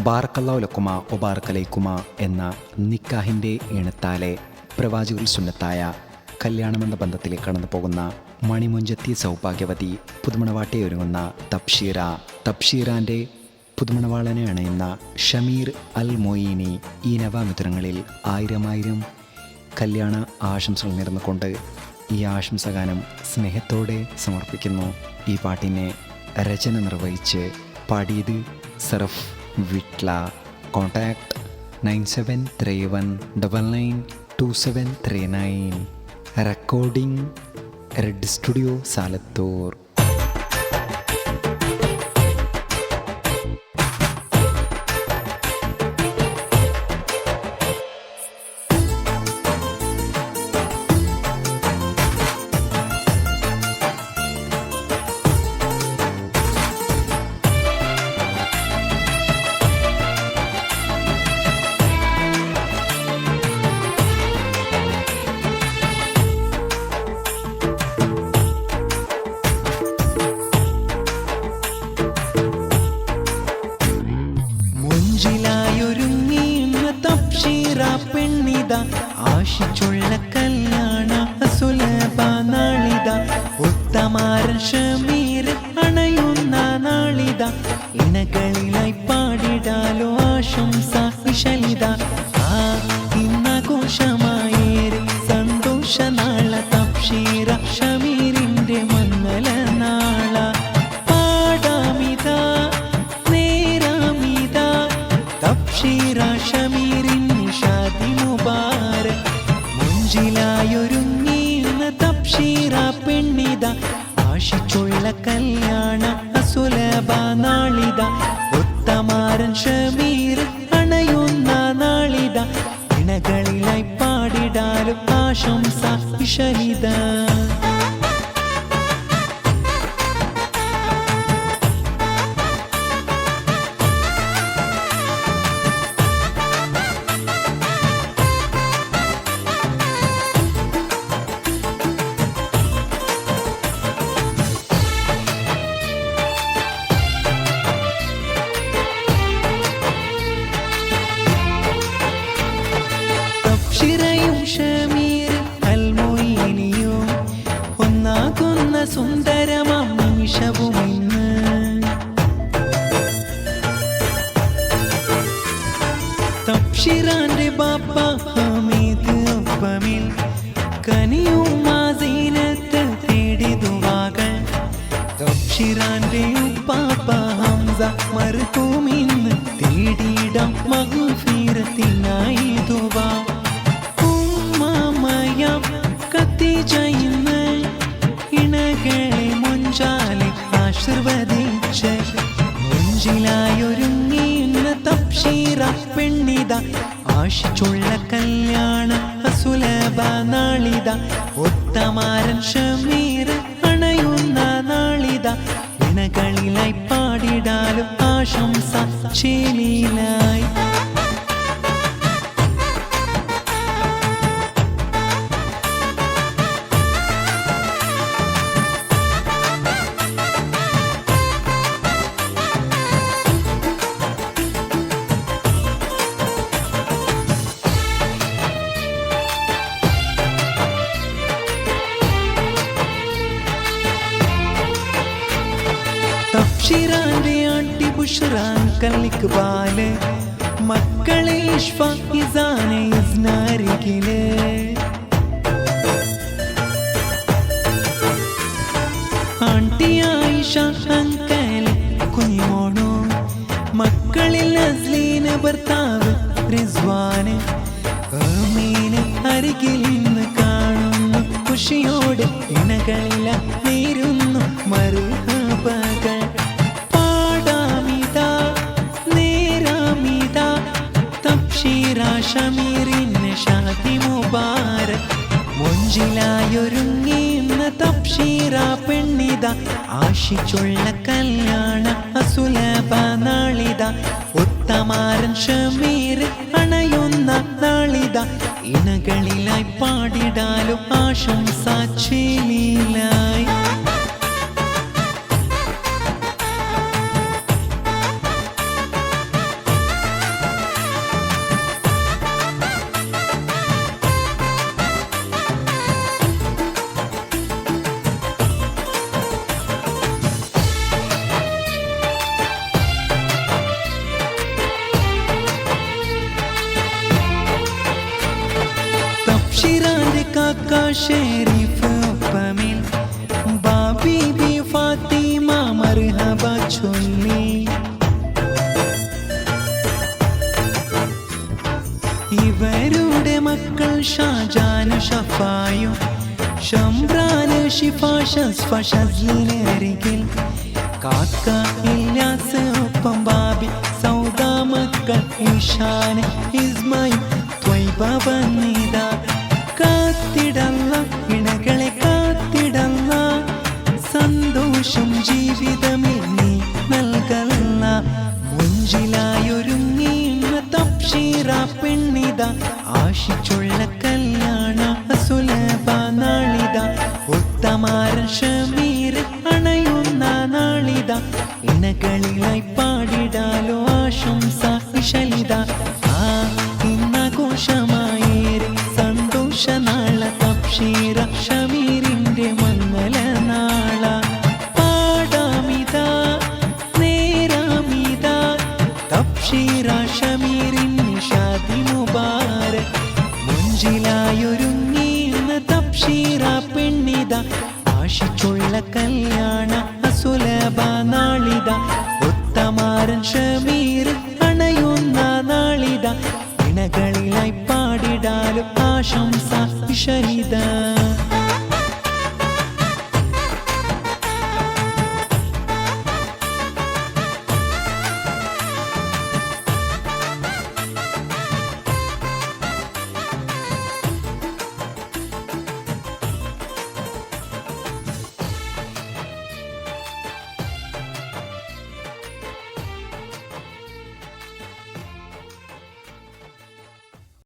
ബാറക്കല്ലാഹു ലക്കുമ ഒബാറക്കലൈക്കുമ എന്ന നിക്കാഹിൻ്റെ ഇണത്താലെ പ്രവാചകൽ സുന്നത്തായ കല്യാണമെന്ന ബന്ധത്തിലേക്ക് കടന്നു പോകുന്ന മണിമുഞ്ചത്തി സൗഭാഗ്യവതി പുതുമണവാട്ടി ഒരുങ്ങുന്ന തബ്ഷീറാൻ്റെ പുതുമണവാളനെ അണയുന്ന ഷമീർ അൽ മൊയ്നി ഈ നവാമിഥുനങ്ങളിൽ ആയിരം കല്യാണ ആശംസകൾ നേർന്നുകൊണ്ട് ഈ ആശംസഗാനം സ്നേഹത്തോടെ സമർപ്പിക്കുന്നു. ഈ പാട്ടിനെ രചന നിർവഹിച്ച് പാടിയത് Saraf Vitla. Contact 9731992739. Recording red studio Salathur. ആശിച്ചുള്ള കല്യാണ സുലഭ നാളിത, ഉത്തമാരൻ ഷമീർ അണയുന്ന നാളിത, ഇണകളിലായി പാടിടാലോ ആശംസ വിശലിത. ഇന്നാഘോഷമായേറെ സന്തോഷ നാള തബ്ഷീറ ഷമീറിന്റെ മന്നല നാള. പാടാമിത നേരാമിത തബ്ഷീറ ഷമീറിൻ നിഷാദി മുബാരക്. മുഞ്ചിലായൊരുങ്ങിയുന്ന തബ്ഷീറ പെണ്ണിത, ആശിച്ചുള്ള കല്യാണ സുലഭ നാളിത, ഉത്തമാരൻ ഷമീർ അണയുന്ന നാളിത, ഇണകളിലായി പാടിടാലും ആശംസ വിശലിത. തബ്ഷീറയും ഷമീർ അൽ മൊയ്നിയും ഒന്നാകുന്ന സുന്ദരമാം നിമിഷവും ഇന്ന്. തബ്ഷീറാന്റെ ബാപ്പ ഹമീദ് ഒപ്പമിൽ കനിയും മാസീനത്ത് തേടി ദുആകൾ. തബ്ഷീറാന്റെ ഉപ്പാപ്പ ഹംസ മർഹൂമിന്ന് തേടിയിടം മഗ്ഫിറത്തിനായി ദുആ. ഉമ്മാമയം ഖദീജയിന്ന് ഇണകളെ മുഞ്ചാലെ ആശീർവദിച്ച്. മുഞ്ചിലായൊരുങ്ങിയുന്ന തബ്ഷീറ പെണ്ണിത, ആശിച്ചുള്ള കല്യാണ സുലഭ നാളിത, ഉത്തമാരൻ ഷമീർ അണയുന്ന നാളിത, ഇണകളിലായി പാടിടാലും ആശംസ ചേലിലായി. തബ്ഷീറാന്റെ ആണ്ടി ബുഷ്റാൻ കല്ലിക്ബാല്, മക്കളെ ഇഷ്ഫാഖിസാനെ ഇസ്നാരികില്. ആണ്ടി ആയിഷ അങ്കൽ കുഞ്ഞിമോണു, മക്കളിൽ നസ്ലീന് ഭർത്താവ് റിസ്വാന്. ആമീന് അരികിൽ നിന്ന് കാണുന്നു ഖുഷിയോടെ, ഇണകളില നേരുന്നു മർഹബകൾ. പാടാമിത നേരാമിത തബ്ഷീറ ഷമീറിന് ഷാദി മുബാരക്. മുഞ്ചിലായൊരുങ്ങിയുന്ന തബ്ഷീറ പെണ്ണിത, ആശിച്ചുള്ള കല്യാണ സുലഭ നാളിത, ഉത്തമാരൻ ഷമീർ അണയുന്ന നാളിത, ഇണകളിലായി പാടിടാലും ആശംസ ചേലിലായി. കാക്ക ഷെരീഫ് ഒപ്പമിൽ ബാബി ഫാത്തിമ മർഹബ ചൊല്ലി. ഇവരുടെ മക്കൾ ഷാജാന് ഷഫായും ഷംറാന് ഷിഫ ഷസ്ഫ ഷസ്ലിനരികിൽ കാക്ക ഇല്യാസ് ഒപ്പം ബാബി സൗദ മക്കൾ ഇഷാൻ ഇസ്മയും ത്വയ്ബ വന്നിത. കാത്തിടല്ല ഇണകളെ കാത്തിടല്ല, സന്തോഷം ജീവിതമേ നീ നൽകല്ല. മുഞ്ചിലായൊരുങ്ങിയുന്ന തബ്ഷീറ പെണ്ണിത, ആശിച്ചുള്ള കല്യാണ സുലഭ നാളിത. ഉത്തമാരൻ ഷമീർ അണയുന്ന നാളിത, ഇണകളിലായി പാടിടാലോ ആശംസ വിശലിത. ആ ഇന്നാഘോഷമായേറെ സന്തോഷ നാള തബ്ഷീറ ഷമീറിന്റെ മംഗല നാള. പാടാമിത നേരാമിത തബ്ഷീറ ഷമീറിൻ നിഷാദി മുബാരക്. മുഞ്ചിലായൊരുങ്ങിയുന്ന തബ്ഷീറ പെണ്ണിത, ആശിച്ചുള്ള കല്യാണ സുലഭ നാളിത. ഉത്തമാരൻ ഷമീർ അണയുന്ന നാളിത, ഇണകളിലായി പാടിടാലും ആശംസ വിശലിത.